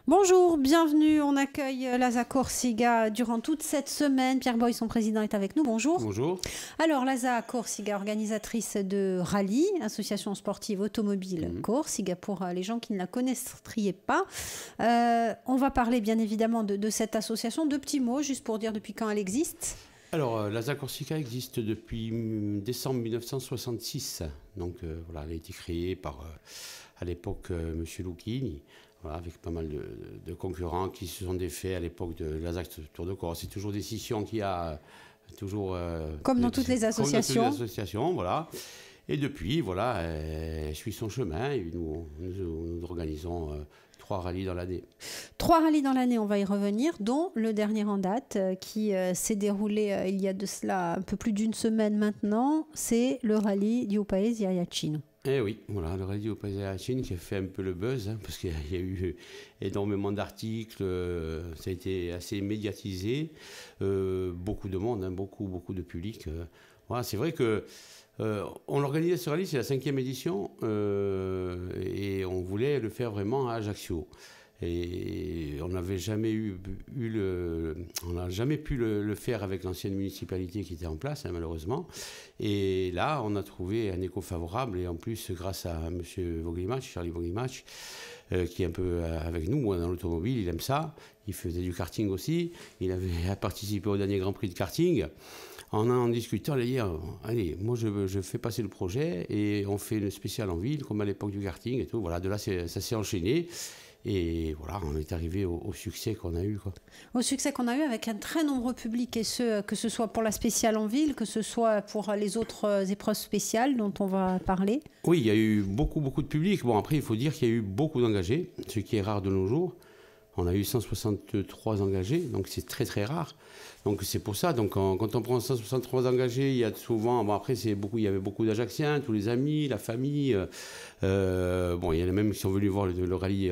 Bonjour, bienvenue. On accueille l'ASA Corsica durant toute cette semaine. Pierre Boy, son président, est avec nous. Bonjour. Bonjour. Alors, l'ASA Corsica, organisatrice de rallye, association sportive automobile Corsica, pour les gens qui ne la connaîtraient pas. On va parler bien évidemment de cette association. Deux petits mots, juste pour dire depuis quand elle existe. Alors, l'ASA Corsica existe depuis décembre 1966. Donc, voilà, elle a été créée par, à l'époque, M. Lucchini. Voilà, avec pas mal de concurrents qui se sont défaits à l'époque de l'ASA Tour de Corse. C'est toujours des scissions qu'il y a toujours... comme dans toutes les associations. Comme dans toutes les associations, voilà. Et depuis, voilà, elle suit son chemin et nous organisons 3 rallyes dans l'année. 3 rallyes dans l'année, on va y revenir, dont le dernier en date qui s'est déroulé il y a de cela un peu plus d'une semaine maintenant, c'est le rallye du Paese Aiacino. Eh oui, voilà, le rallye du Paese Aiacino qui a fait un peu le buzz, parce qu'il y a eu énormément d'articles, ça a été assez médiatisé, beaucoup de monde, beaucoup de public. Voilà, c'est vrai que on organisait ce rallye, c'est la 5e édition, et on voulait le faire vraiment à Ajaccio. Et on n'avait jamais on n'a jamais pu le faire avec l'ancienne municipalité qui était en place, hein, malheureusement. Et là, on a trouvé un écho favorable, et en plus, grâce à M. Voglimac, Charlie Voglimac, qui est un peu avec nous dans l'automobile, il aime ça. Il faisait du karting aussi. Il avait participé au dernier Grand Prix de karting. En discutant, il a dit, allez, moi je fais passer le projet et on fait le spécial en ville, comme à l'époque du karting et tout. Voilà, de là, ça s'est enchaîné. Et voilà, on est arrivé au succès qu'on a eu, quoi. Au succès qu'on a eu avec un très nombreux public, et que ce soit pour la spéciale en ville, que ce soit pour les autres épreuves spéciales dont on va parler. Oui, il y a eu beaucoup de public. Bon, après, il faut dire qu'il y a eu beaucoup d'engagés, ce qui est rare de nos jours. On a eu 163 engagés, donc c'est très rare. Donc c'est pour ça, donc quand on prend 163 engagés, il y a souvent, bon après il y avait beaucoup d'Ajacciens, tous les amis, la famille. Bon, il y en a même qui sont venus voir le rallye.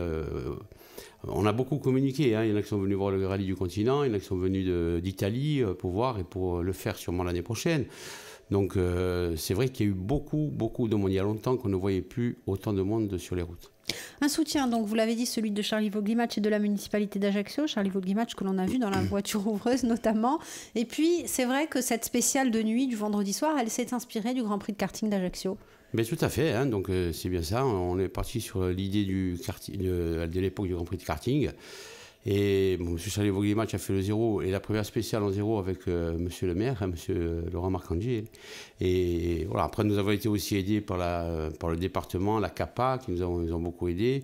On a beaucoup communiqué, hein. Il y en a qui sont venus voir le rallye du continent, il y en a qui sont venus d'Italie pour voir et pour le faire sûrement l'année prochaine. Donc c'est vrai qu'il y a eu beaucoup de monde. Il y a longtemps qu'on ne voyait plus autant de monde sur les routes. Un soutien, donc vous l'avez dit, celui de Charlie Voglimac et de la municipalité d'Ajaccio. Charlie Voglimac que l'on a vu dans la voiture ouvreuse notamment. Et puis c'est vrai que cette spéciale de nuit du vendredi soir, elle s'est inspirée du Grand Prix de karting d'Ajaccio. Mais tout à fait, hein, donc c'est bien ça. On est parti sur l'idée de l'époque du Grand Prix de karting. Et bon, M. Charlie Voglimac a fait le 0 et la première spéciale en 0 avec M. le maire, hein, M. Laurent Marcangeli. Et voilà, après nous avons été aussi aidés par le département, la CAPA, qui nous ont beaucoup aidés.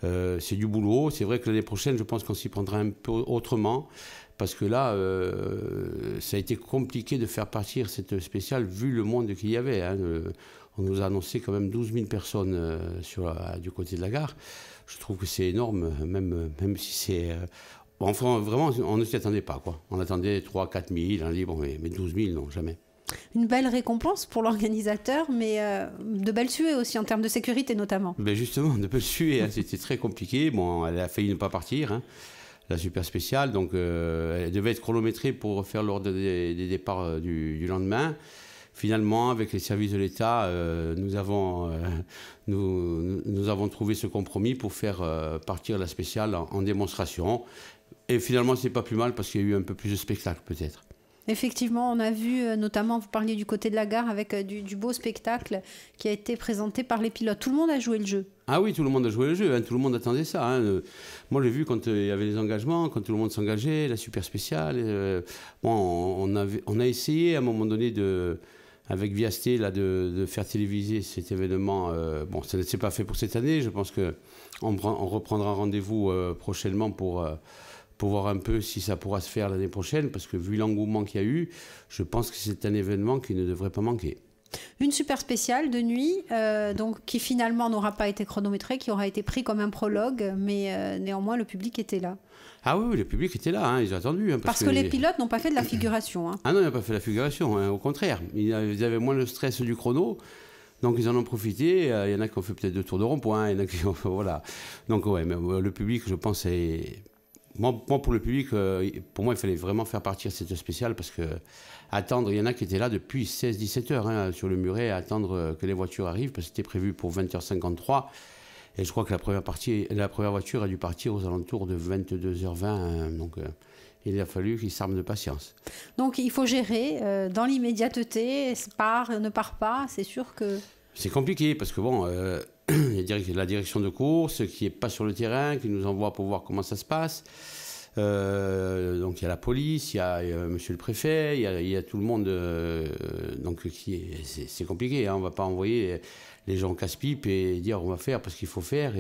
C'est du boulot. C'est vrai que l'année prochaine, je pense qu'on s'y prendra un peu autrement. Parce que là, ça a été compliqué de faire partir cette spéciale vu le monde qu'il y avait, hein. On nous a annoncé quand même 12 000 personnes du côté de la gare. Je trouve que c'est énorme, même si c'est... enfin, vraiment, on ne s'y attendait pas, quoi. On attendait 3 000 4 000, on a dit, bon, mais 12 000, non, jamais. Une belle récompense pour l'organisateur, mais de belles suées aussi, en termes de sécurité notamment. Ben justement, de belles suées, hein, c'était très compliqué. Bon, elle a failli ne pas partir, hein, la super spéciale, donc elle devait être chronométrée pour faire l'ordre des départs du lendemain. Finalement, avec les services de l'État, nous avons trouvé ce compromis pour faire partir la spéciale en démonstration. Et finalement, c'est pas plus mal parce qu'il y a eu un peu plus de spectacle, peut-être. Effectivement, on a vu notamment, vous parliez du côté de la gare, avec du beau spectacle qui a été présenté par les pilotes. Tout le monde a joué le jeu. Ah oui, tout le monde a joué le jeu, hein, tout le monde attendait ça. Hein. Moi, j'ai vu quand il y avait les engagements, quand tout le monde s'engageait, la super spéciale. Bon, on a essayé à un moment donné avec Viasté, là, de faire téléviser cet événement. Bon, ça ne s'est pas fait pour cette année. Je pense qu'on reprendra rendez-vous prochainement pour voir un peu si ça pourra se faire l'année prochaine. Parce que vu l'engouement qu'il y a eu, je pense que c'est un événement qui ne devrait pas manquer. Une super spéciale de nuit, donc, qui finalement n'aura pas été chronométrée, qui aura été pris comme un prologue, mais néanmoins le public était là. Ah oui, le public était là, hein, ils ont attendu. Hein, parce que les pilotes n'ont pas fait de la figuration. Hein. Ah non, ils n'ont pas fait de la figuration, hein, au contraire. Ils avaient moins le stress du chrono, donc ils en ont profité. Il y en a qui ont fait peut-être 2 tours de rond-point, il y en a qui ont... Voilà. Donc ouais, mais le public, je pense, Moi, pour le public, pour moi, il fallait vraiment faire partir cette spéciale parce que attendre, il y en a qui étaient là depuis 16-17 heures, hein, sur le muret, à attendre que les voitures arrivent, parce que c'était prévu pour 20h53. Et je crois que la première voiture a dû partir aux alentours de 22h20. Donc, il a fallu qu'ils s'arment de patience. Donc, il faut gérer dans l'immédiateté, part, ne part pas, c'est sûr que... C'est compliqué parce que bon, il y a la direction de course qui n'est pas sur le terrain, qui nous envoie pour voir comment ça se passe. Donc il y a la police, il y a monsieur le préfet, il y a tout le monde. Donc c'est compliqué, hein, on ne va pas envoyer les gens casse-pipe et dire on va faire parce qu'il faut faire.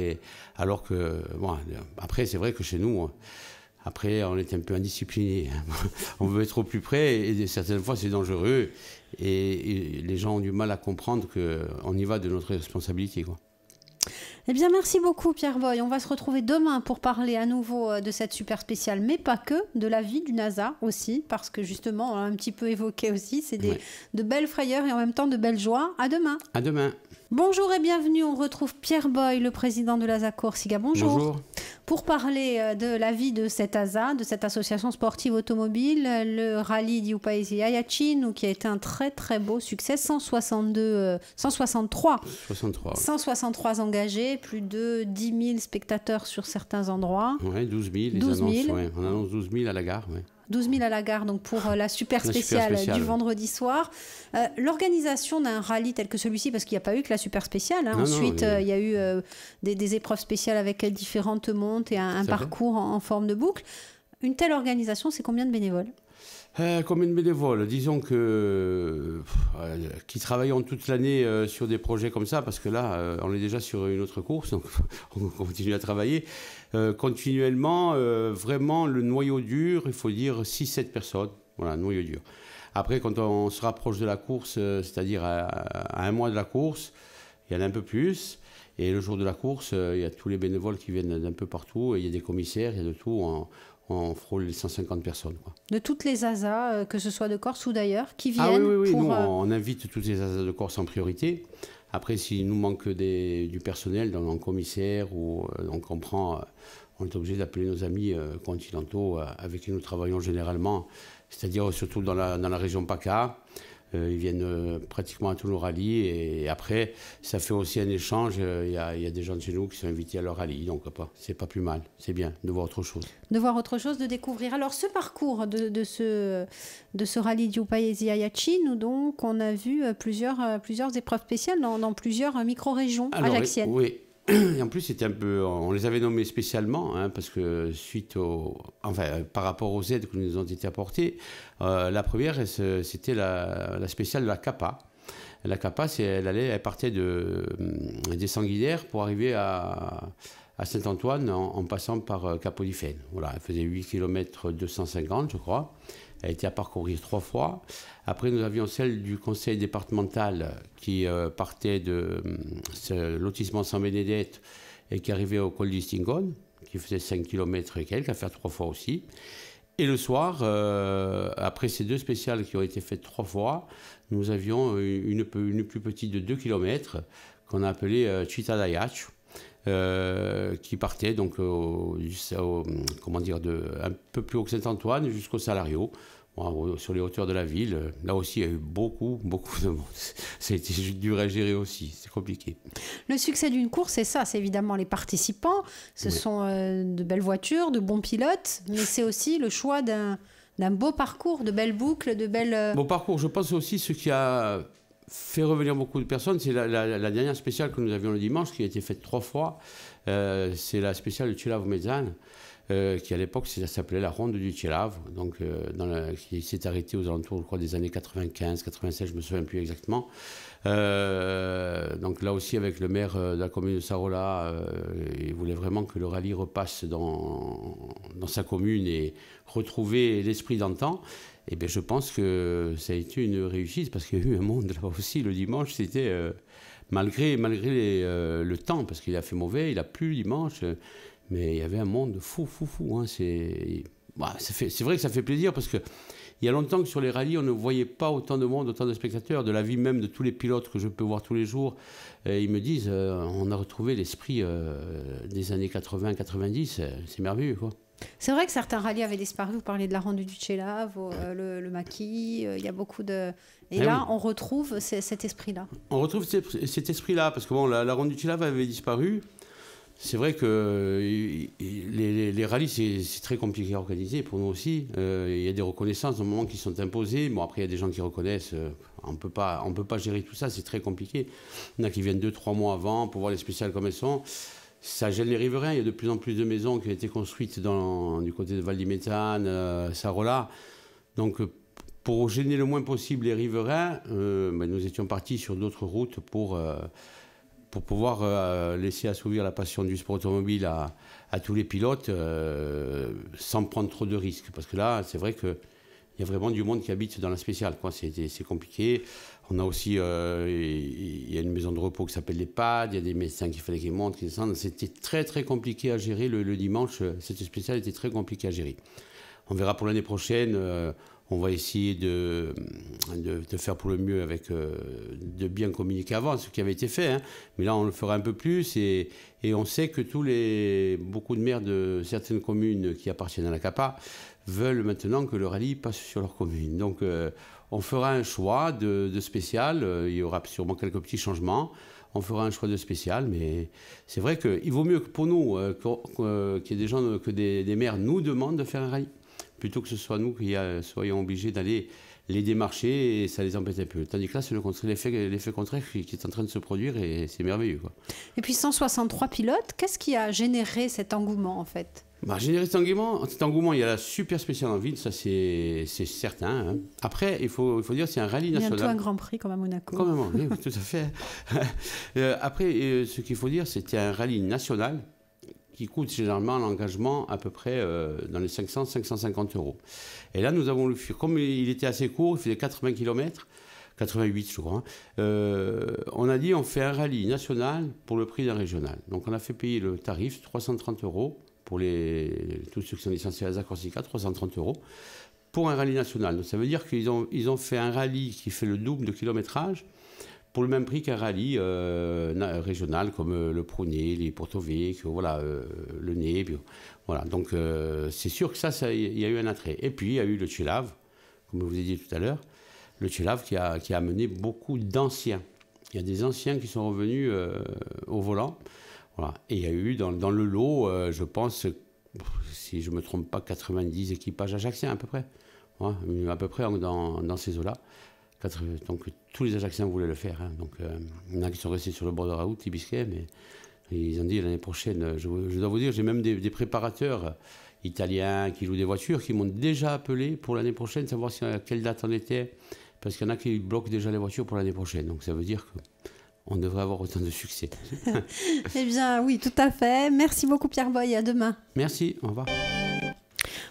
Alors que, bon, après c'est vrai que chez nous, après on est un peu indiscipliné. On veut être au plus près et certaines fois c'est dangereux. Et les gens ont du mal à comprendre qu'on y va de notre responsabilité, quoi. Eh bien, merci beaucoup Pierre Boy. On va se retrouver demain pour parler à nouveau de cette super spéciale, mais pas que, de la vie du NASA aussi, parce que justement, on l'a un petit peu évoqué aussi, c'est de belles frayeurs et en même temps de belles joies. À demain. À demain. Bonjour et bienvenue, on retrouve Pierre Boy, le président de l'ASA Corsica. Bonjour. Bonjour. Pour parler de la vie de cette ASA, de cette association sportive automobile, le rallye di Paesi Ayacin, qui a été un très très beau succès, 163 engagés, plus de 10 000 spectateurs sur certains endroits. Oui, 12 000, 12 000. On annonce 12 000 à la gare, ouais. 12 000 à la gare, donc pour la super spéciale du vendredi soir. L'organisation d'un rallye tel que celui-ci, parce qu'il n'y a pas eu que la super spéciale, hein. Ensuite il y a eu des épreuves spéciales avec différentes montes et un parcours en forme de boucle. Une telle organisation, c'est combien de bénévoles ? Combien de bénévoles ? Disons que qui travaillons toute l'année sur des projets comme ça, parce que là, on est déjà sur une autre course, donc on continue à travailler. Continuellement, vraiment, le noyau dur, il faut dire 6-7 personnes. Voilà, noyau dur. Après, quand on se rapproche de la course, c'est-à-dire à un mois de la course, il y en a un peu plus. Et le jour de la course, il y a tous les bénévoles qui viennent d'un peu partout. Et il y a des commissaires, il y a de tout. On frôle les 150 personnes, quoi. De toutes les ASA, que ce soit de Corse ou d'ailleurs, qui viennent oui. Pour, nous, on invite toutes les ASA de Corse en priorité. Après, s'il nous manque du personnel, dans un commissaire, donc on est obligé d'appeler nos amis continentaux avec qui nous travaillons généralement, c'est-à-dire surtout dans la région PACA. Ils viennent pratiquement à tous nos rallyes et après, ça fait aussi un échange. Il y a des gens de chez nous qui sont invités à leur rallye, donc c'est pas plus mal. C'est bien de voir autre chose. De voir autre chose, de découvrir. Alors, ce parcours de ce rallye du Paesi Ayacin, où donc on a vu plusieurs épreuves spéciales dans plusieurs micro-régions ajaxiennes. Oui. Et en plus, c'était un peu, on les avait nommés spécialement, hein, parce que par rapport aux aides qui nous ont été apportées, la première, c'était la spéciale de la CAPA. La CAPA, elle partait des Sanguinaires pour arriver à Saint-Antoine en passant par Capodifène. Voilà, elle faisait 8 km 250, je crois. Elle a été à parcourir 3 fois. Après, nous avions celle du conseil départemental qui partait de lotissement Saint-Bénédette et qui arrivait au col d'Istingon, qui faisait 5 km et quelques, à faire 3 fois aussi. Et le soir, après ces 2 spéciales qui ont été faites 3 fois, nous avions une plus petite de 2 km qu'on a appelée Chitadayach. Qui partait donc un peu plus haut que Saint-Antoine jusqu'au Salario, sur les hauteurs de la ville. Là aussi, il y a eu beaucoup de monde. Ça a été dur à gérer aussi, c'est compliqué. Le succès d'une course, c'est ça, c'est évidemment les participants. Ce sont de belles voitures, de bons pilotes, mais c'est aussi le choix d'un beau parcours, de belles boucles, de belles... Beau parcours, je pense aussi ce qui a fait revenir beaucoup de personnes, c'est la dernière spéciale que nous avions le dimanche, qui a été faite 3 fois. C'est la spéciale de Cielav Mezzan, qui à l'époque s'appelait la Ronde du Cielav, donc qui s'est arrêtée aux alentours, je crois, des années 95, 96, je ne me souviens plus exactement. Donc là aussi, avec le maire de la commune de Sarola, il voulait vraiment que le rallye repasse dans sa commune et retrouver l'esprit d'antan. Et bien, je pense que ça a été une réussite parce qu'il y a eu un monde là aussi le dimanche. C'était malgré le temps, parce qu'il a fait mauvais, il a plu le dimanche, mais il y avait un monde fou. Hein. C'est vrai que ça fait plaisir parce que il y a longtemps que sur les rallyes, on ne voyait pas autant de monde, autant de spectateurs, de la vie même de tous les pilotes que je peux voir tous les jours. Ils me disent, on a retrouvé l'esprit des années 80-90, c'est merveilleux, quoi. C'est vrai que certains rallyes avaient disparu. Vous parlez de la Ronde du Cielav, le Maquis, il y a beaucoup de... Et là, on retrouve cet esprit-là. On retrouve cet esprit-là, parce que bon, la Ronde du Cielav avait disparu. C'est vrai que les rallyes, c'est très compliqué à organiser pour nous aussi. Il y a des reconnaissances au moment qui sont imposées. Bon, après, il y a des gens qui reconnaissent. On peut pas gérer tout ça, c'est très compliqué. Il y en a qui viennent 2-3 mois avant pour voir les spéciales comme elles sont. Ça gêne les riverains. Il y a de plus en plus de maisons qui ont été construites du côté de Val-d'Imétane, Sarola. Donc, pour gêner le moins possible les riverains, nous étions partis sur d'autres routes pour pouvoir laisser assouvir la passion du sport automobile à tous les pilotes sans prendre trop de risques. Parce que là, c'est vrai qu'il y a vraiment du monde qui habite dans la spéciale, quoi. C'est compliqué. On a aussi il y a une maison de repos qui s'appelle l'EHPAD, il y a des médecins qu'il fallait qu'ils montent, qu'ils descendent. C'était très très compliqué à gérer le dimanche. Cette spéciale était très compliquée à gérer. On verra pour l'année prochaine. On va essayer de faire pour le mieux de bien communiquer avant ce qui avait été fait. Hein. Mais là, on le fera un peu plus. Et on sait que beaucoup de maires de certaines communes qui appartiennent à la CAPA veulent maintenant que le rallye passe sur leur commune. Donc, on fera un choix de spécial. Il y aura sûrement quelques petits changements. On fera un choix de spécial. Mais c'est vrai qu'il vaut mieux que pour nous qu'il y ait des gens, que des maires nous demandent de faire un rallye, plutôt que ce soit nous qui soyons obligés d'aller les démarcher et ça les embête un peu. Tandis que là, c'est l'effet contraire qui est en train de se produire et c'est merveilleux, quoi. Et puis 163 pilotes, qu'est-ce qui a généré cet engouement en fait? Générer cet engouement, il y a la super spéciale en ville, ça c'est certain. Hein. Après, il faut dire c'est un rallye national. Bientôt un Grand Prix comme à Monaco. Quand même, oui, tout à fait. Après, ce qu'il faut dire, c'était un rallye national qui coûte généralement l'engagement à peu près dans les 500-550 €. Et là, nous avons le fuir. Comme il était assez court, il faisait 80 km, 88 je crois, on a dit on fait un rallye national pour le prix d'un régional. Donc on a fait payer le tarif, 330 € pour tous ceux qui sont licenciés à la Corsica, 330 € pour un rallye national. Donc ça veut dire qu'ils ont fait un rallye qui fait le double de kilométrage pour le même prix qu'un rallye régional comme le Prouné, les Porto Vecchio, voilà, le Nebbio. Voilà, donc c'est sûr que ça, il y a eu un attrait. Et puis il y a eu le Tchelave, comme je vous ai dit tout à l'heure, le Tchelave qui a amené beaucoup d'anciens. Il y a des anciens qui sont revenus au volant. Voilà. Et il y a eu dans le lot, je pense, si je ne me trompe pas, 90 équipages ajaxiens à peu près. Ouais, à peu près dans ces eaux-là. Donc tous les Ajacciens voulaient le faire. Hein. Donc il y en a qui sont restés sur le bord de la route, Ibisquet, mais ils ont dit l'année prochaine, je dois vous dire, j'ai même des préparateurs italiens qui louent des voitures qui m'ont déjà appelé pour l'année prochaine, savoir à quelle date on était, parce qu'il y en a qui bloquent déjà les voitures pour l'année prochaine. Donc ça veut dire qu'on devrait avoir autant de succès. Eh bien oui, tout à fait. Merci beaucoup Pierre Boy, à demain. Merci, au revoir.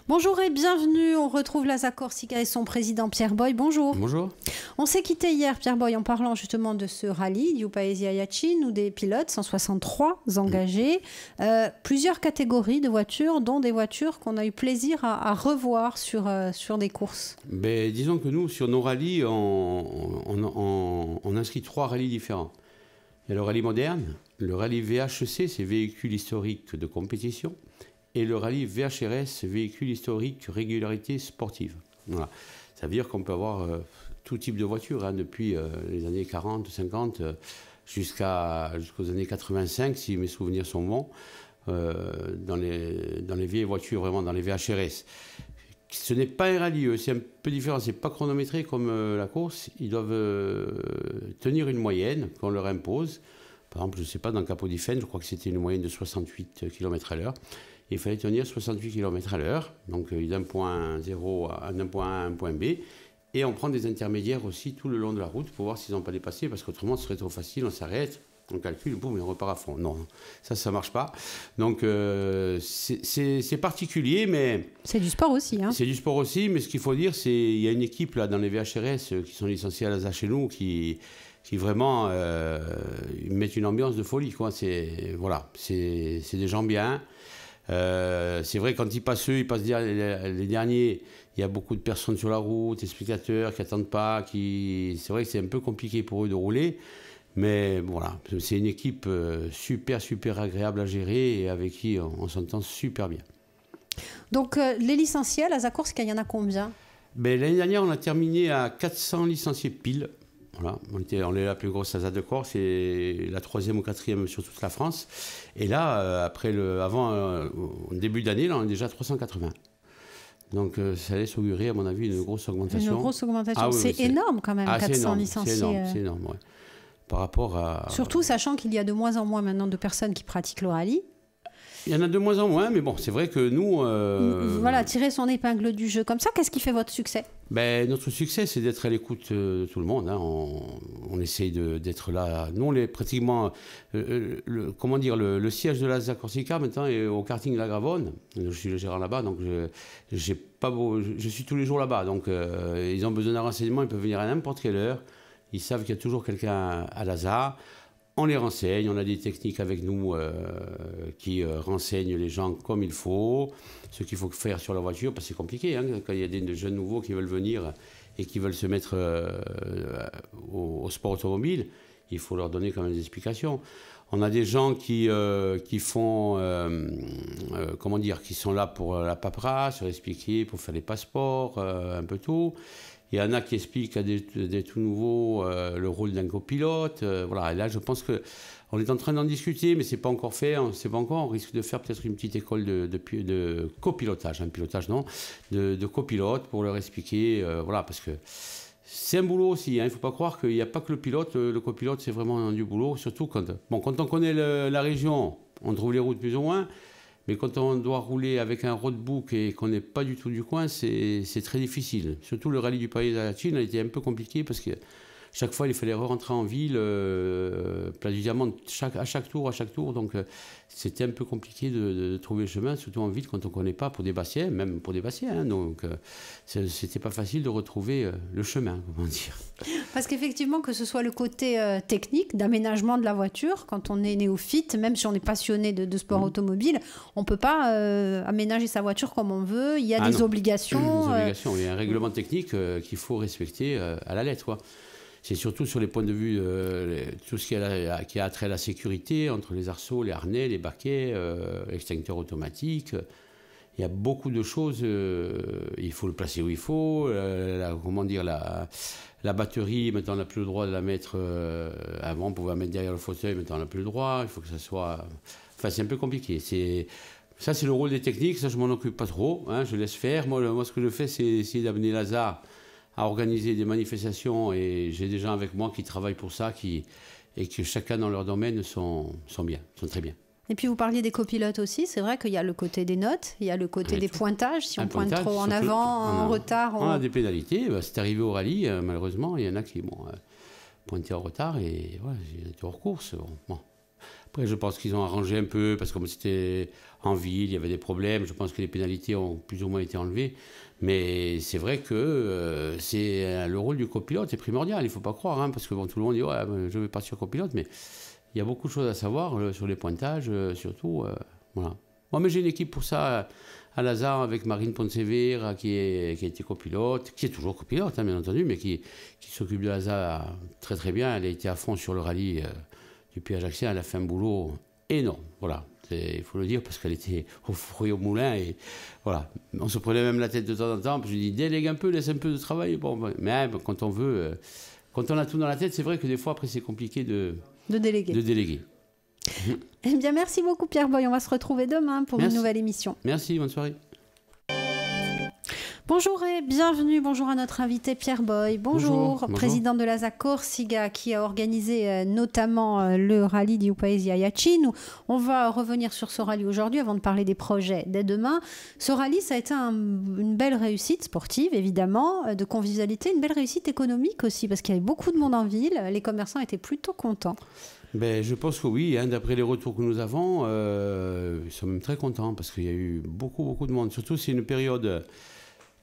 Bonjour et bienvenue, on retrouve l'ASA Corsica et son président Pierre Boy, bonjour. Bonjour. On s'est quitté hier Pierre Boy en parlant justement de ce rallye du Paesi Ayacine où des pilotes, 163 engagés, plusieurs catégories de voitures, dont des voitures qu'on a eu plaisir à revoir sur des courses. Disons que nous, sur nos rallyes, on inscrit 3 rallyes différents. Il y a le rallye moderne, le rallye VHC, c'est véhicule historique de compétition, et le rallye VHRS, véhicule historique régularité sportive. Voilà. Ça veut dire qu'on peut avoir tout type de voiture, hein, depuis les années 40, 50, jusqu'aux années 85, si mes souvenirs sont bons, dans les vieilles voitures, vraiment dans les VHRS. Ce n'est pas un rallye, c'est un peu différent, c'est pas chronométré comme la course. Ils doivent tenir une moyenne qu'on leur impose. Par exemple, je ne sais pas, dans Capodifen, je crois que c'était une moyenne de 68 km à l'heure. Il fallait tenir 68 km à l'heure, donc d'un point 0 d'un point A à un point B. Et on prend des intermédiaires aussi tout le long de la route pour voir s'ils n'ont pas dépassé, parce qu'autrement, ce serait trop facile, on s'arrête, on calcule, boum, et on repart à fond. Non, ça ne marche pas. Donc, c'est particulier, mais... C'est du sport aussi. Hein. C'est du sport aussi, mais ce qu'il faut dire, c'est qu'il y a une équipe là, dans les VHRS qui sont licenciés à l'ASA chez nous, qui vraiment mettent une ambiance de folie, quoi. Voilà, c'est des gens bien. C'est vrai, quand ils passent les derniers, il y a beaucoup de personnes sur la route, des spectateurs qui n'attendent pas, c'est vrai que c'est un peu compliqué pour eux de rouler, mais voilà, c'est une équipe super agréable à gérer et avec qui on s'entend super bien. Donc les licenciés à l'ASA Corsica, il y en a combien? L'année dernière, on a terminé à 400 licenciés pile. Voilà. On est la plus grosse ASA de Corse et la 3e ou 4e sur toute la France. Et là, au début d'année, là, on est déjà à 380. Donc ça laisse augurer, à mon avis, une grosse augmentation. Une grosse augmentation. C'est énorme quand même, 400 licenciés. C'est énorme, ouais. Par rapport à... Surtout sachant qu'il y a de moins en moins maintenant de personnes qui pratiquent le rallye. Il y en a de moins en moins, mais bon, c'est vrai que nous... Voilà, tirer son épingle du jeu comme ça, qu'est-ce qui fait votre succès ? Notre succès, c'est d'être à l'écoute de tout le monde. Hein. On essaye d'être là. Nous, on est pratiquement... le siège de l'ASA Corsica, maintenant, est au karting La Gravone. Je suis le gérant là-bas, donc je suis tous les jours là-bas. Donc, ils ont besoin d'un renseignement, ils peuvent venir à n'importe quelle heure. Ils savent qu'il y a toujours quelqu'un à l'ASA. On les renseigne, on a des techniques avec nous qui renseignent les gens comme il faut, ce qu'il faut faire sur la voiture, parce que c'est compliqué, hein, quand il y a des jeunes nouveaux qui veulent venir et qui veulent se mettre au sport automobile, il faut leur donner quand même des explications. On a des gens qui font, qui sont là pour la paperasse, expliquer, pour faire les passeports, un peu tout. Il y en a qui expliquent à des tout nouveaux le rôle d'un copilote. Voilà. Et là, je pense qu'on est en train d'en discuter, mais ce n'est pas encore fait. On ne sait pas encore. On risque de faire peut-être une petite école de copilotage. Pilotage, non. De copilote pour leur expliquer. Voilà, parce que c'est un boulot aussi. Hein. Il ne faut pas croire qu'il n'y a pas que le pilote. Le copilote, c'est vraiment du boulot. Surtout quand on connaît la région, on trouve les routes plus ou moins. Mais quand on doit rouler avec un roadbook et qu'on n'est pas du tout du coin, c'est très difficile. Surtout le rallye du Paese Ajaccio a été un peu compliqué parce que chaque fois, il fallait rentrer en ville, Place du Diamant, à chaque tour. Donc, c'était un peu compliqué de trouver le chemin, surtout en ville, quand on ne connaît pas, pour des bassiens, même pour des bassiens. Hein, donc, c'était pas facile de retrouver le chemin, comment dire. Parce qu'effectivement, que ce soit le côté technique, d'aménagement de la voiture, quand on est néophyte, même si on est passionné de sport automobile, on ne peut pas aménager sa voiture comme on veut. Il y a des obligations. Il y a un règlement technique qu'il faut respecter à la lettre, quoi. C'est surtout sur les points de vue, tout ce qui a trait à la sécurité, entre les arceaux, les harnais, les baquets, l'extincteur automatique. Il y a beaucoup de choses. Il faut le placer où il faut. La batterie, maintenant, on n'a plus le droit de la mettre. Avant, on pouvait la mettre derrière le fauteuil, maintenant, on n'a plus le droit. Il faut que ça soit... Enfin, c'est un peu compliqué. Ça, c'est le rôle des techniques. Ça, je ne m'en occupe pas trop. Hein, je laisse faire. Moi, ce que je fais, c'est essayer d'amener l'ASA à organiser des manifestations, et j'ai des gens avec moi qui travaillent pour ça, et que chacun dans leur domaine sont très bien. Et puis vous parliez des copilotes aussi, c'est vrai qu'il y a le côté des notes, il y a le côté des pointaintage, si on pointe trop en avant, en retard. On a des pénalités, c'est arrivé au rallye, malheureusement, il y en a qui pointé en retard, et voilà, j'ai été hors course. Bon. Après, je pense qu'ils ont arrangé un peu, parce que comme c'était en ville, il y avait des problèmes, je pense que les pénalités ont plus ou moins été enlevées. Mais c'est vrai que le rôle du copilote est primordial, il ne faut pas croire, hein, parce que tout le monde dit ouais, je vais partir copilote, mais il y a beaucoup de choses à savoir sur les pointages, surtout. Voilà. Moi, mais j'ai une équipe pour ça à l'ASA avec Marine Poncevera qui a été copilote, qui est toujours copilote, hein, bien entendu, mais qui s'occupe de l'ASA très très bien. Elle a été à fond sur le rallye du Pays Ajaccien, elle a fait un boulot énorme. Voilà. Il faut le dire, parce qu'elle était au four et au moulin, et voilà. On se prenait même la tête de temps en temps, puis je lui dis délègue un peu, laisse un peu de travail. Bon, mais quand on veut, quand on a tout dans la tête, c'est vrai que des fois après c'est compliqué de déléguer. Eh bien, merci beaucoup Pierre Boy, on va se retrouver demain pour une nouvelle émission. Merci, bonne soirée. Bonjour et bienvenue, bonjour à notre invité Pierre Boy. Bonjour. Président de l'ASA Corsica qui a organisé notamment le rallye du Paese Ajaccio. On va revenir sur ce rallye aujourd'hui avant de parler des projets dès demain. Ce rallye, ça a été une belle réussite sportive, évidemment, de convivialité, une belle réussite économique aussi, parce qu'il y avait beaucoup de monde en ville, les commerçants étaient plutôt contents. Je pense que oui, hein, d'après les retours que nous avons, ils sont même très contents, parce qu'il y a eu beaucoup de monde. Surtout, c'est une période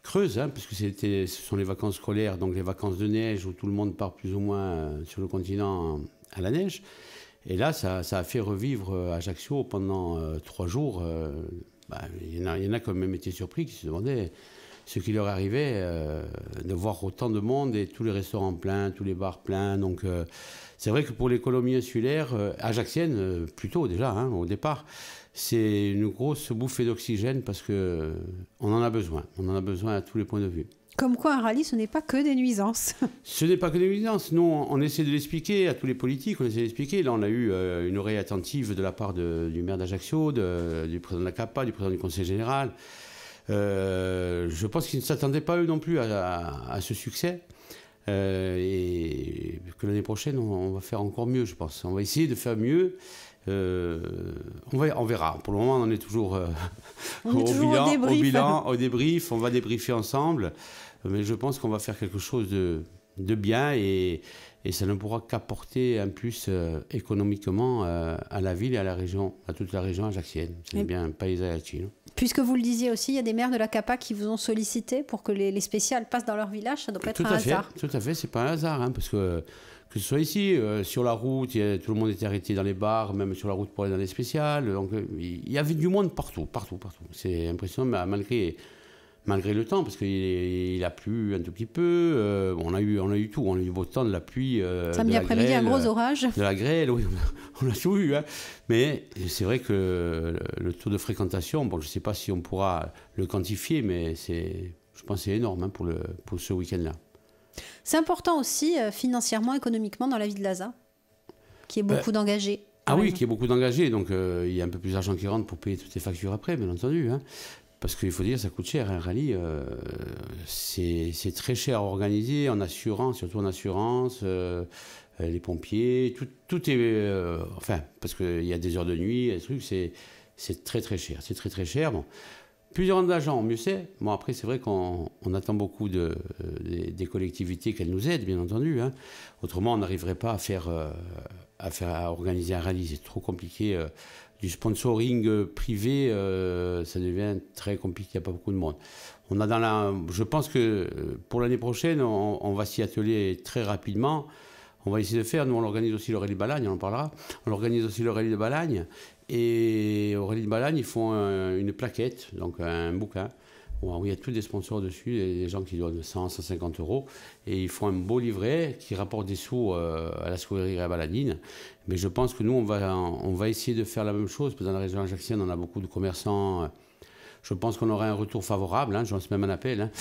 creuse, hein, parce que ce sont les vacances scolaires, donc les vacances de neige où tout le monde part plus ou moins sur le continent à la neige. Et là, ça a fait revivre Ajaccio pendant 3 jours. Il y en a qui ont même été surpris, qui se demandaient ce qui leur arrivait de voir autant de monde et tous les restaurants pleins, tous les bars pleins. Donc c'est vrai que pour l'économie insulaire, ajaccienne plutôt déjà, hein, au départ, c'est une grosse bouffée d'oxygène parce qu'on en a besoin. On en a besoin à tous les points de vue. Comme quoi un rallye, ce n'est pas que des nuisances. Ce n'est pas que des nuisances. Nous, on essaie de l'expliquer à tous les politiques, on essaie d'expliquer. Là, on a eu une oreille attentive de la part du maire d'Ajaccio, du président de la CAPA, du président du conseil général. Je pense qu'ils ne s'attendaient pas eux non plus à ce succès. Et que l'année prochaine, on va faire encore mieux, je pense. On va essayer de faire mieux. On verra. Pour le moment, on est toujours, au débrief. On va débriefer ensemble. Mais je pense qu'on va faire quelque chose de bien et ça ne pourra qu'apporter un plus économiquement à la ville et à la région, à toute la région ajaccienne. C'est bien Paese Ajaccio. Puisque vous le disiez aussi, il y a des maires de la CAPA qui vous ont sollicité pour que les spéciales passent dans leur village. Ça ne doit pas être un hasard. Tout à fait, c'est pas un hasard, hein, parce que ce soit ici, sur la route, tout le monde était arrêté dans les bars, même sur la route pour aller dans les spéciales. Donc il y avait du monde partout. C'est impressionnant, malgré le temps, parce qu'il a plu un tout petit peu. On a eu tout. On a eu beau temps, de la pluie, samedi après-midi, un gros orage. De la grêle, oui, on a tout eu. Hein. Mais c'est vrai que le taux de fréquentation, bon, je ne sais pas si on pourra le quantifier, mais je pense que c'est énorme, hein, pour ce week-end-là. C'est important aussi, financièrement, économiquement, dans la vie de l'ASA, qui est beaucoup d'engagés. Ah oui, qui est beaucoup d'engagés. Donc, il y a un peu plus d'argent qui rentre pour payer toutes les factures après, bien entendu. Hein. Parce qu'il faut dire, ça coûte cher. Un rallye, c'est très cher à organiser, en assurance, surtout en assurance, les pompiers, tout est... enfin, parce qu'il y a des heures de nuit, des trucs, c'est très très cher. C'est très très cher. Bon. Plus il y aura d'agents, mieux c'est. Bon, après, c'est vrai qu'on attend beaucoup des collectivités qu'elles nous aident, bien entendu. Hein. Autrement, on n'arriverait pas à organiser un rallye. C'est trop compliqué. Du sponsoring privé, ça devient très compliqué. Il n'y a pas beaucoup de monde. Je pense que pour l'année prochaine, on va s'y atteler très rapidement. On va essayer de faire. Nous, on organise aussi le rallye de Balagne, on en parlera. On organise aussi le rallye de Balagne. Et au rallye de Balagne, ils font une plaquette, donc un bouquin, où il y a tous des sponsors dessus, des gens qui donnent 100, 150 €. Et ils font un beau livret qui rapporte des sous à la scolaire à Baladine. Mais je pense que nous, on va essayer de faire la même chose, parce que dans la région ajaccienne, on a beaucoup de commerçants. Je pense qu'on aura un retour favorable. Hein, je lance même un appel. Hein.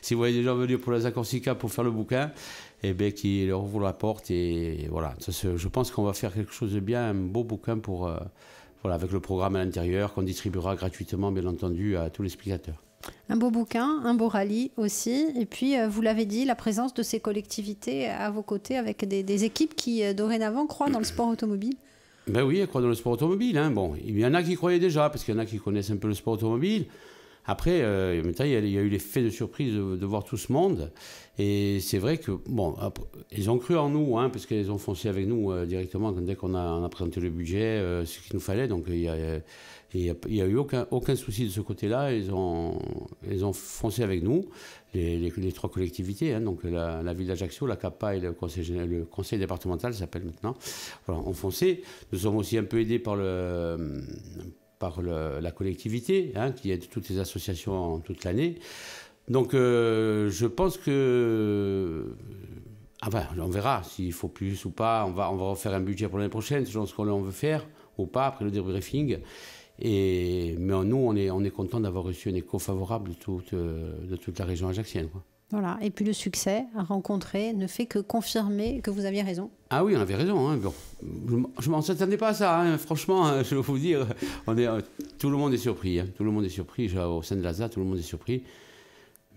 Si vous voyez des gens venir pour la Corsica pour faire le bouquin, eh bien, qui leur ouvre la porte. Et voilà. Je pense qu'on va faire quelque chose de bien, un beau bouquin avec le programme à l'intérieur, qu'on distribuera gratuitement, bien entendu, à tous les spectateurs. Un beau bouquin, un beau rallye aussi. Et puis, vous l'avez dit, la présence de ces collectivités à vos côtés avec des équipes qui, dorénavant, croient dans le sport automobile. Ben oui, elles croient dans le sport automobile. Hein. Bon, il y en a qui croyaient déjà, parce qu'il y en a qui connaissent un peu le sport automobile. Après, il y a eu l'effet de surprise de voir tout ce monde. Et c'est vrai que, bon, ils ont cru en nous, hein, parce qu'ils ont foncé avec nous directement dès qu'on a présenté le budget, ce qu'il nous fallait. Donc, il n'y a eu aucun souci de ce côté-là. Ils ont foncé avec nous, les trois collectivités, hein, donc la ville d'Ajaccio, la CAPA et le conseil départemental, ça s'appelle maintenant, voilà, ont foncé. Nous sommes aussi un peu aidés par la collectivité, hein, qui aide toutes les associations toute l'année. Donc, je pense que... Enfin, on verra s'il faut plus ou pas. On va refaire un budget pour l'année prochaine, selon ce qu'on veut faire ou pas, après le débriefing. Mais nous, on est content d'avoir reçu un écho favorable de toute la région ajaccienne, quoi. Voilà, et puis le succès rencontré ne fait que confirmer que vous aviez raison. Ah oui, on avait raison. Hein. Bon, je ne m'en attendais pas à ça, hein. Franchement, je vais vous dire, tout le monde est surpris. Hein. Tout le monde est surpris, au sein de l'ASA, tout le monde est surpris.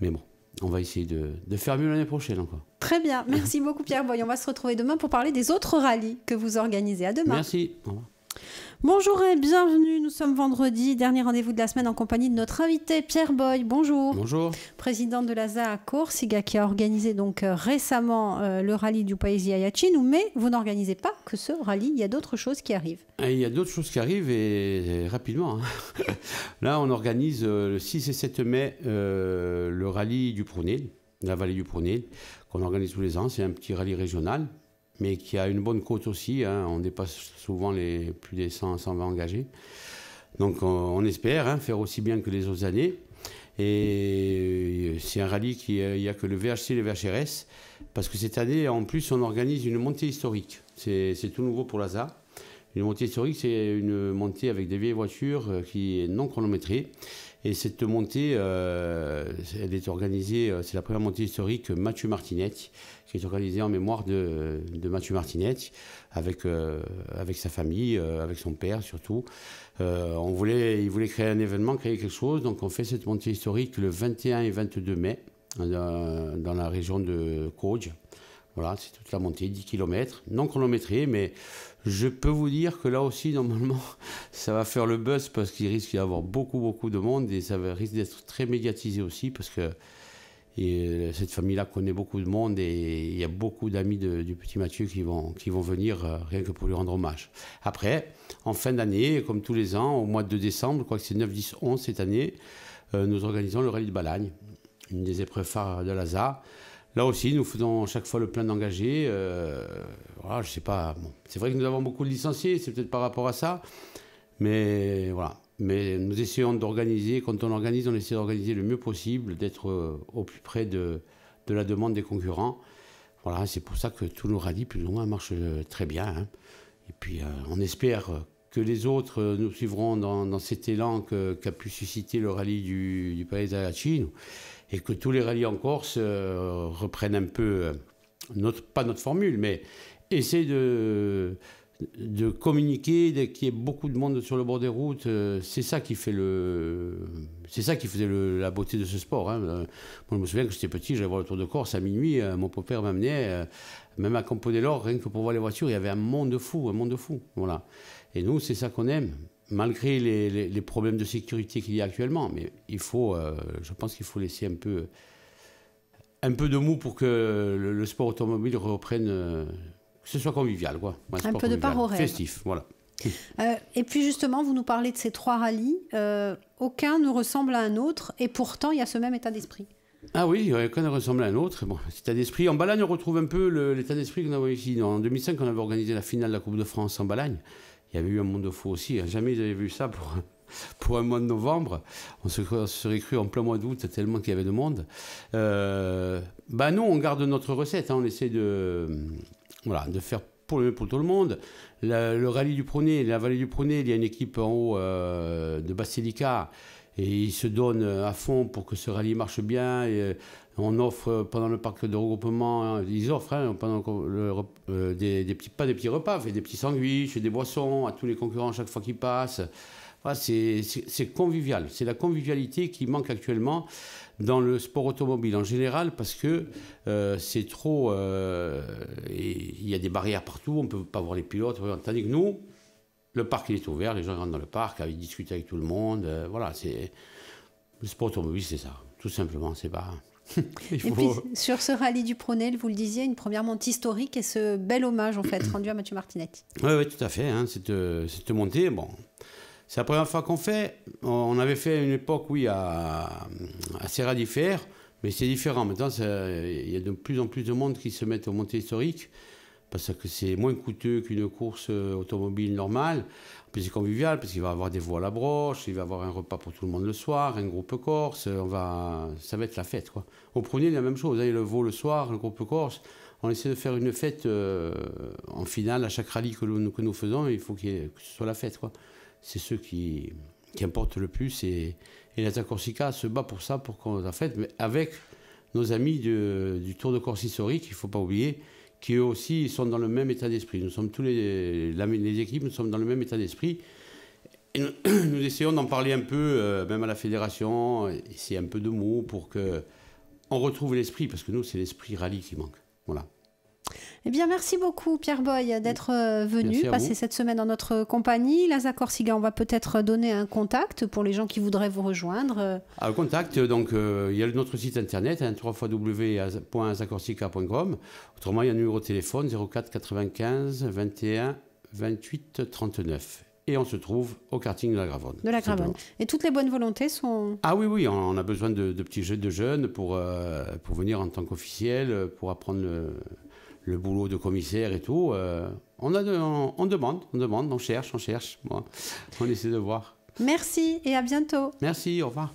Mais bon, on va essayer de faire mieux l'année prochaine encore. Très bien, merci beaucoup Pierre Boy. On va se retrouver demain pour parler des autres rallyes que vous organisez. À demain. Merci, au revoir. Bonjour et bienvenue, nous sommes vendredi, dernier rendez-vous de la semaine en compagnie de notre invité Pierre Boy. Bonjour. Bonjour. Président de l'ASA à Corsica qui a organisé donc récemment le rallye du Paese Ajaccio, mais vous n'organisez pas que ce rallye, il y a d'autres choses qui arrivent. Il y a d'autres choses qui arrivent et rapidement. Hein. Là, on organise le 6 et 7 mai le rallye du Prounél, la vallée du Prounél, qu'on organise tous les ans. C'est un petit rallye régional, mais qui a une bonne cote aussi. Hein. On dépasse souvent plus des 120 engagés. Donc on espère faire aussi bien que les autres années. Et c'est un rallye il n'y a que le VHC et le VHRS, parce que cette année, en plus, on organise une montée historique. C'est tout nouveau pour l'ASA. Une montée historique, c'est une montée avec des vieilles voitures qui est non chronométrée. Et cette montée, elle est organisée, c'est la première montée historique Mathieu Martinetti, qui est organisée en mémoire de Mathieu Martinetti, avec sa famille, avec son père surtout. Il voulait créer un événement, créer quelque chose, donc on fait cette montée historique le 21 et 22 mai dans la région de Cauge. Voilà, c'est toute la montée, 10 km, non chronométrée, mais je peux vous dire que là aussi, normalement, ça va faire le buzz parce qu'il risque d'y avoir beaucoup de monde et ça risque d'être très médiatisé aussi parce que cette famille-là connaît beaucoup de monde et il y a beaucoup d'amis du petit Mathieu qui vont venir rien que pour lui rendre hommage. Après, en fin d'année, comme tous les ans, au mois de décembre, je crois que c'est 9, 10, 11 cette année, nous organisons le rallye de Balagne, une des épreuves phares de l'ASA. Là aussi, nous faisons chaque fois le plein d'engagés. Voilà, je sais pas. Bon, c'est vrai que nous avons beaucoup de licenciés, c'est peut-être par rapport à ça. Mais voilà. Mais nous essayons d'organiser. Quand on organise, on essaie d'organiser le mieux possible, d'être au plus près de la demande des concurrents. Voilà, c'est pour ça que tous nos rallyes, plus ou moins, marchent très bien. Hein. Et puis, on espère que les autres nous suivront dans cet élan qu'a pu susciter le rallye du Palais d'Alachin. Et que tous les rallyes en Corse reprennent un peu, pas notre formule, mais essaient de communiquer, qu'il y ait beaucoup de monde sur le bord des routes. C'est ça qui faisait la beauté de ce sport. Hein. Moi, je me souviens que j'étais petit, j'allais voir le Tour de Corse à minuit. Mon père m'amenait, même à Campo dell'Oro, rien que pour voir les voitures, il y avait un monde fou. Voilà. Et nous, c'est ça qu'on aime. Malgré les problèmes de sécurité qu'il y a actuellement, mais je pense qu'il faut laisser un peu de mou pour que le sport automobile reprenne, que ce soit convivial, quoi. Un peu de part au rêve. Festif, voilà. Et puis justement, vous nous parlez de ces 3 rallyes, aucun ne ressemble à un autre, et pourtant il y a ce même état d'esprit. Ah oui, aucun ne ressemble à un autre. Bon, cet état d'esprit, en Balagne, on retrouve un peu l'état d'esprit qu'on avait ici. En 2005, on avait organisé la finale de la Coupe de France en Balagne. Il y avait eu un monde fou aussi. Jamais j'avais vu ça pour un mois de novembre. On se serait cru en plein mois d'août tellement qu'il y avait de monde. Nous, on garde notre recette. Hein. On essaie de faire pour tout le monde. Le rallye du Prôné, la vallée du Prôné, il y a une équipe en haut de Basilicata. Et ils se donnent à fond pour que ce rallye marche bien. Et on offre pendant le parc de regroupement, ils offrent pendant des petits repas, des petits sandwichs, des boissons à tous les concurrents chaque fois qu'ils passent. Voilà, c'est convivial. C'est la convivialité qui manque actuellement dans le sport automobile en général parce que c'est trop... Il y a des barrières partout, on ne peut pas voir les pilotes. Tandis que nous... Le parc, il est ouvert, les gens rentrent dans le parc, ils discutent avec tout le monde. Voilà, le sport automobile, c'est ça. Tout simplement, c'est pas... Et puis, sur ce rallye du Prôné, vous le disiez, une première montée historique et ce bel hommage, en fait, rendu à Mathieu Martinetti. Oui, tout à fait. Hein, cette montée, bon, c'est la première fois qu'on fait. On avait fait à une époque, oui, à Serra di Fer, mais c'est différent. Maintenant, il y a de plus en plus de monde qui se mettent aux montées historiques. Parce que c'est moins coûteux qu'une course automobile normale. Puis c'est convivial, parce qu'il va y avoir des voix à la broche, il va y avoir un repas pour tout le monde le soir, un groupe corse, ça va être la fête, quoi. Au Prôné, il y a la même chose, il y a le veau le soir, le groupe corse. On essaie de faire une fête en finale à chaque rallye que nous faisons, il faut que ce soit la fête, quoi. C'est ceux qui importent le plus, et l'État Corsica se bat pour ça, pour qu'on ait la fête, mais avec nos amis du Tour de Corse historique, il ne faut pas oublier, qui eux aussi sont dans le même état d'esprit. Nous sommes tous les équipes, nous sommes dans le même état d'esprit. Et nous essayons d'en parler un peu, même à la fédération, essayer un peu de mots pour qu'on retrouve l'esprit, parce que nous, c'est l'esprit rallye qui manque. Voilà. Eh bien, merci beaucoup, Pierre Boy, d'être venu passer cette semaine dans notre compagnie. L'ASA Corsica, on va peut-être donner un contact pour les gens qui voudraient vous rejoindre. Le contact, donc, il y a notre site internet, www.asacorsica.com. Autrement, il y a un numéro de téléphone 04 95 21 28 39. Et on se trouve au karting de la Gravonne. De la Gravonne. Et toutes les bonnes volontés sont... Ah oui, on a besoin de petits jeunes pour venir en tant qu'officiel, pour apprendre le boulot de commissaire et tout. On demande, on cherche. Bon, on essaie de voir. Merci et à bientôt. Merci, au revoir.